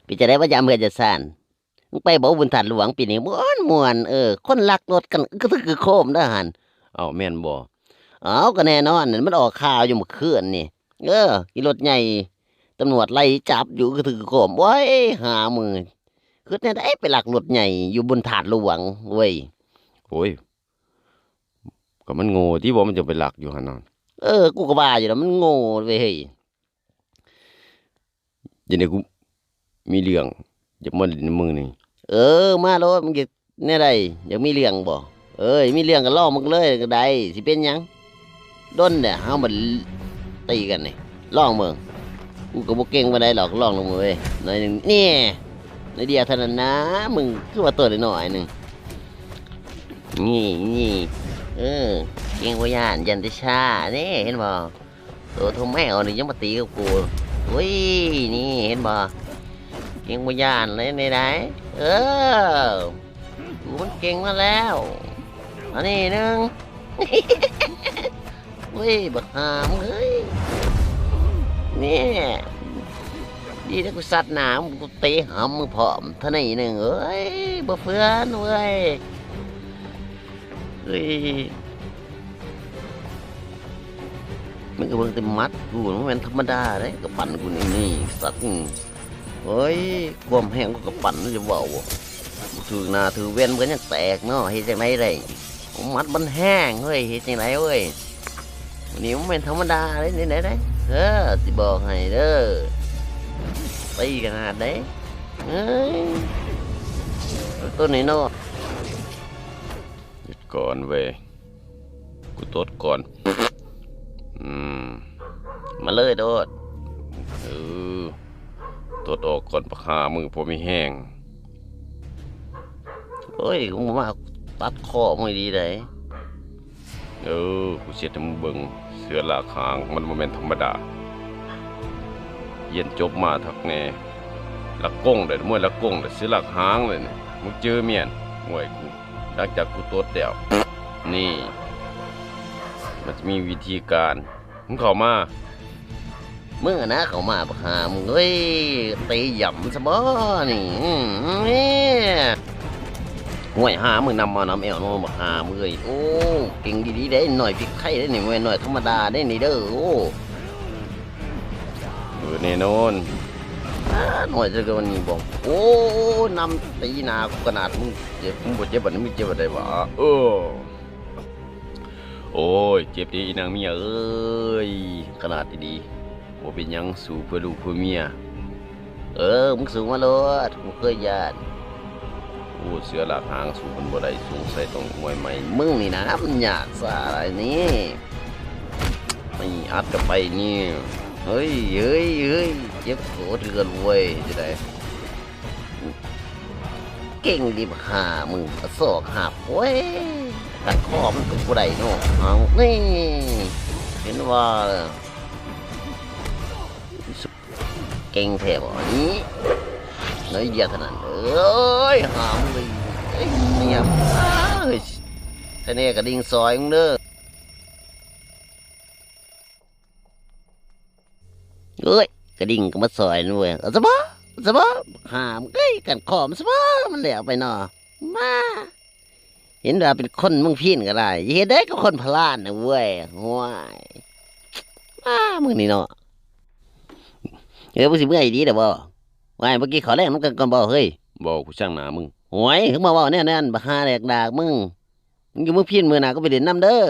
พี่จะได้ว่ายามเมื่อจะซ่านมึงไปบอกบุญถัดหลวงปีนี้ม่วนคนลักรถกันก็คือโคมเด้อหั่นเอาแม่นบ่อ้าวก็แน่นอนนั่นมันออกข่าวอยู่เมื่อคืนนี่อีรถใหญ่ตำรวจไล่จับอยู่ก็คือโคมโว้ยหามือคือแน่ได้ไปลักรถใหญ่อยู่บนถาดหลวงเว้ยโอ้ยก็มันโง่ที่บ่มันจะไปลักอยู่หั่นน่ะกูก็ว่าอยู่แล้วมันโง่เว้ยเฮ้ยเดี๋ยวนี้กูมีเรื่องอยากมาเล่นนำมึงนี่มาโลดมึงอยากแน่ใดอยากมีเรื่องบ่มีเรื่องก็ล่อมึงเลยก็ได้สิเป็นหยังด้นเนี่ยเฮามันตีกันนี่ลองมึงกูก็บ่เก่งปานใดหรอกลองลงมือเว้ยหน่อยหนึงนี่หน่อยเดียวเท่านั้นนะมึงคือว่าตัวน้อยๆหนึงนี่เออเก่งกว่าย่านยันติชานี่เห็นบ่ตัวทงแมวนี่ยังมาตีกับกูโอ้ยนี่เห็นบ่เก่งกว่าย่านเลยในไหนกูมันเก่งมาแล้วอันนี้หนึง เฮ้ยบักหามเฮ้ยนี่ดีนะกูสัตว์หนามกูเตะหำมึงผอมเท่านี้หนึ่งบ่เฟื่อนเว้ยเฮ้ยมันก็เบิ่งแต่มัดกูมันเป็นธรรมดาเลยกับปั่นกูนี่สัตว์เฮ้ยความแห้งกูกับปั่นมันจะเบาถือหน้าถือเว้นมันยังแตกเนาะเฮ็ดจังไดได้มัดมันแห้งเฮ้ยเฮ็ดจังไดเว้ยนี่มันเป็นธรรมดาเลยนี่ไหนได้สิบอกให้เด้อตีขนาดไหนเอ้ยตัวนี้เนาะหยุดก่อนเว้ยกูตดก่อนอืมมาเลยโดดเออตดออกก่อนปะหามึงพอมีแห้งโอ้ยกูมาตัดคอมึงดีเลยกูเสียให้มึงเบิ่งเสือลากหางมันบ่แม่นธรรมดาเรียนจบมาทักแน่ละกงได้มวยละกงได้เสือลากหางเลยนี่มึงเจอเมียนมวยกูหลังจากกูตดแล้วนี่มันจะมีวิธีการมึงเข้ามามึงนะเขามาบักหามึงเอ้ยตีหย่ำซะบ่นี่ห่วยหามึงนำมานำแอวมาบักหามึงเอ้ยโอ้เก่งดีๆได้หน่อยพริกไทยได้นี่เว้ยหน่อยธรรมดาได้นี่เด้อโอ้แน่นอน หน่อยจะเกินวันนี้บอกโอ้นำตีนาขนาดมึงเจ็บมึงบ่เจ็บบัดนี้มึงเจ็บบัดได้บ่โอ้ยเจ็บดีนางเมียเอ้ยขนาดดีๆบ่เป็นหยังสู้เพื่อลูกเพื่อเมียมึงสูงมาโลดมึงเคยญาติโอ้เสือหลากหางสู้มันบ่ได้สูงใส่ต้องมวยใหม่มึงนี่นะมันหยาดสาอะไรนี่ไม่อัดกับไปนี่เฮ้ยเจ็บโหดเกินเว้ยจะได้เก่งดีบ่หามึงกระสอกหับเว้ยตัดคอมันก็บ่ได้เนาะเอานี่เห็นว่าเก่งแท้บ่นี้น้อยเดียวเท่านั้นหามเลยเนี่ยท่านี่กระดิ่งซอยมึงเด้อกระดิ่งก็มาซอยด้วยสบหามกันขอมสบมันเหลวไปเนาะมาเห็นว่าเป็นคนมึงพินก็ได้เฮ็ดได้ก็คนพลานนะเว้ยห่วยมึงนี่เนาะมึงสิเมื่อยดีเด้อบ่ว่าเมื่อกี้ขอแรงน้ำกันก่อนบ่เฮ้ยบอกกูช่างหนามึงหวยถึงมาว่าแน่นบักฮาแดกดากมึงอยู่มึงพินมือหนาก็ไปเล่นน้ำเด้อ